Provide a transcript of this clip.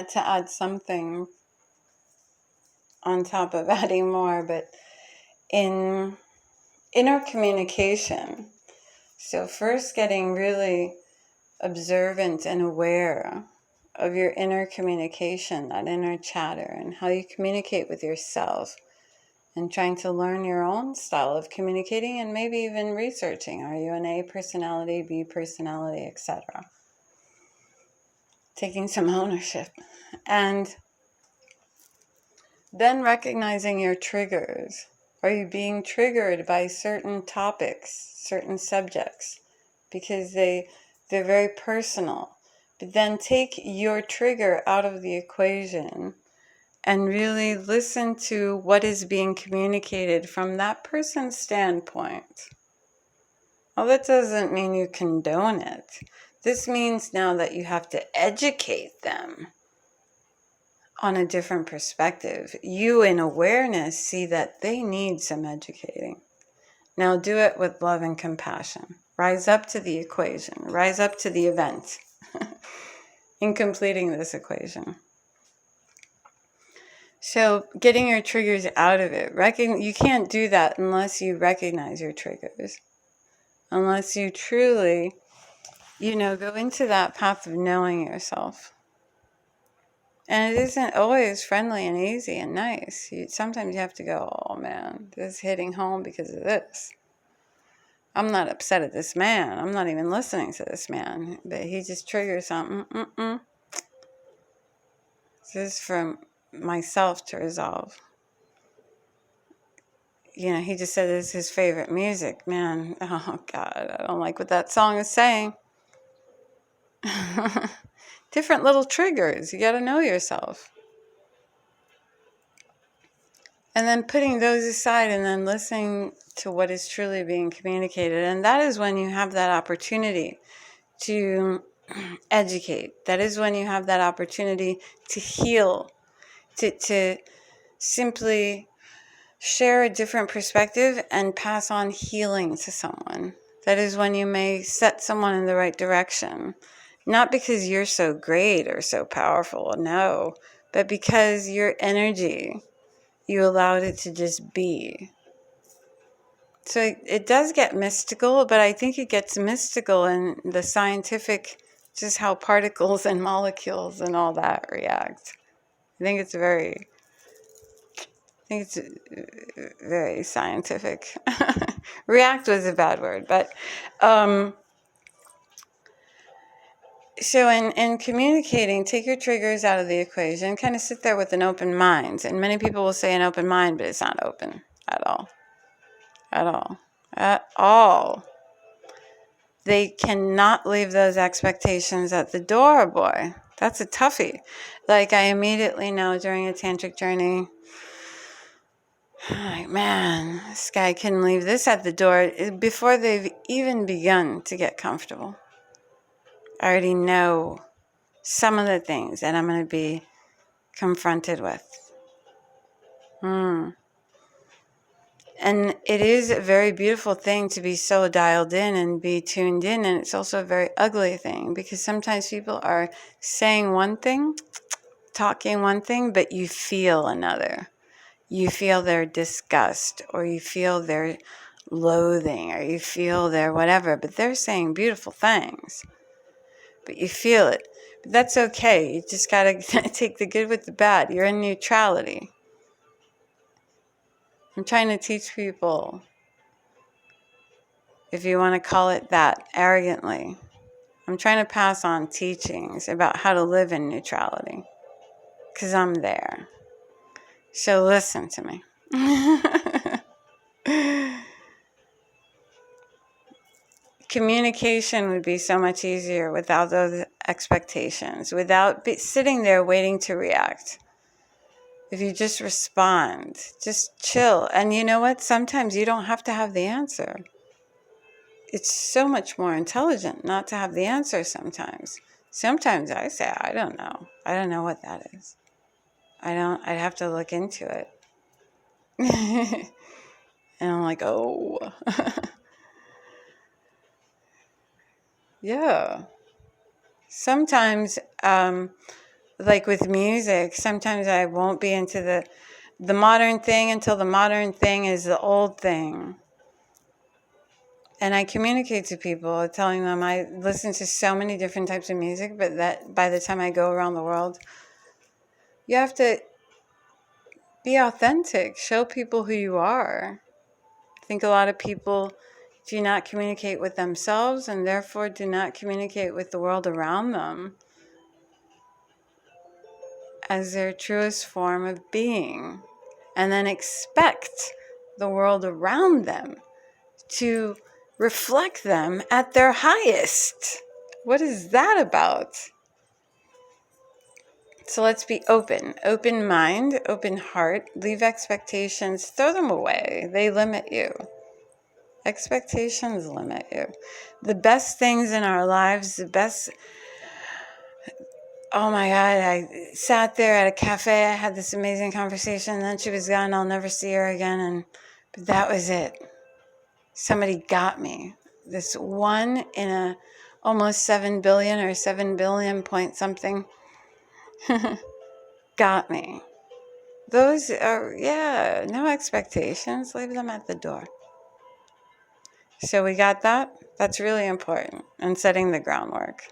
had to add something on top of adding more, but in inner communication. So first getting really observant and aware of your inner communication, that inner chatter, and how you communicate with yourself, and trying to learn your own style of communicating, and maybe even researching, are you an A personality, B personality, etc. Taking some ownership. And then recognizing your triggers. Are you being triggered by certain topics, certain subjects? Because they're very personal. But then take your trigger out of the equation and really listen to what is being communicated from that person's standpoint. Well, that doesn't mean you condone it. This means now that you have to educate them on a different perspective. You, in awareness, see that they need some educating. Now do it with love and compassion. Rise up to the equation. Rise up to the event in completing this equation. So getting your triggers out of it. You can't do that unless you recognize your triggers. Unless you truly, go into that path of knowing yourself. And it isn't always friendly and easy and nice. Sometimes you have to go, oh man, this is hitting home because of this. I'm not upset at this man. I'm not even listening to this man. But he just triggers something. This is for myself to resolve. He just said this is his favorite music. Man, oh God, I don't like what that song is saying. Different little triggers. You got to know yourself. And then putting those aside and then listening to what is truly being communicated. And that is when you have that opportunity to educate. That is when you have that opportunity to heal, to simply share a different perspective and pass on healing to someone. That is when you may set someone in the right direction. Not because you're so great or so powerful, no, but because your energy, you allowed it to just be. So it does get mystical, but I think it gets mystical in the scientific, just how particles and molecules and all that react. I think it's very scientific. React was a bad word, but so in communicating, take your triggers out of the equation, kind of sit there with an open mind. And many people will say an open mind, but it's not open at all. At all. They cannot leave those expectations at the door, boy. That's a toughie. Like, I immediately know during a tantric journey, like, man, this guy couldn't leave this at the door before they've even begun to get comfortable. I already know some of the things that I'm going to be confronted with. And it is a very beautiful thing to be so dialed in and be tuned in. And it's also a very ugly thing because sometimes people are saying one thing, talking one thing, but you feel another. You feel their disgust, or you feel their loathing, or you feel their whatever. But they're saying beautiful things. But you feel it. But that's okay. You just got to take the good with the bad. You're in neutrality. I'm trying to teach people, if you want to call it that, arrogantly. I'm trying to pass on teachings about how to live in neutrality. Because I'm there. So listen to me. Communication would be so much easier without those expectations, without sitting there waiting to react. If you just respond, just chill. And you know what? Sometimes you don't have to have the answer. It's so much more intelligent not to have the answer sometimes. Sometimes I say, I don't know. I don't know what that is. I'd have to look into it. And I'm like, oh. Yeah. Sometimes, like with music, sometimes I won't be into the modern thing until the modern thing is the old thing. And I communicate to people, telling them I listen to so many different types of music, but that by the time I go around the world, you have to be authentic, show people who you are. I think a lot of people do not communicate with themselves and therefore do not communicate with the world around them as their truest form of being, and then expect the world around them to reflect them at their highest. What is that about? So let's be open mind, open heart, leave expectations, throw them away. They limit you. Expectations limit you. The best things in our lives, oh my God, I sat there at a cafe, I had this amazing conversation, and then she was gone, I'll never see her again, but that was it. Somebody got me. This one in a almost 7 billion or 7 billion point something got me. Those are, no expectations. Leave them at the door. So we got that. That's really important in setting the groundwork.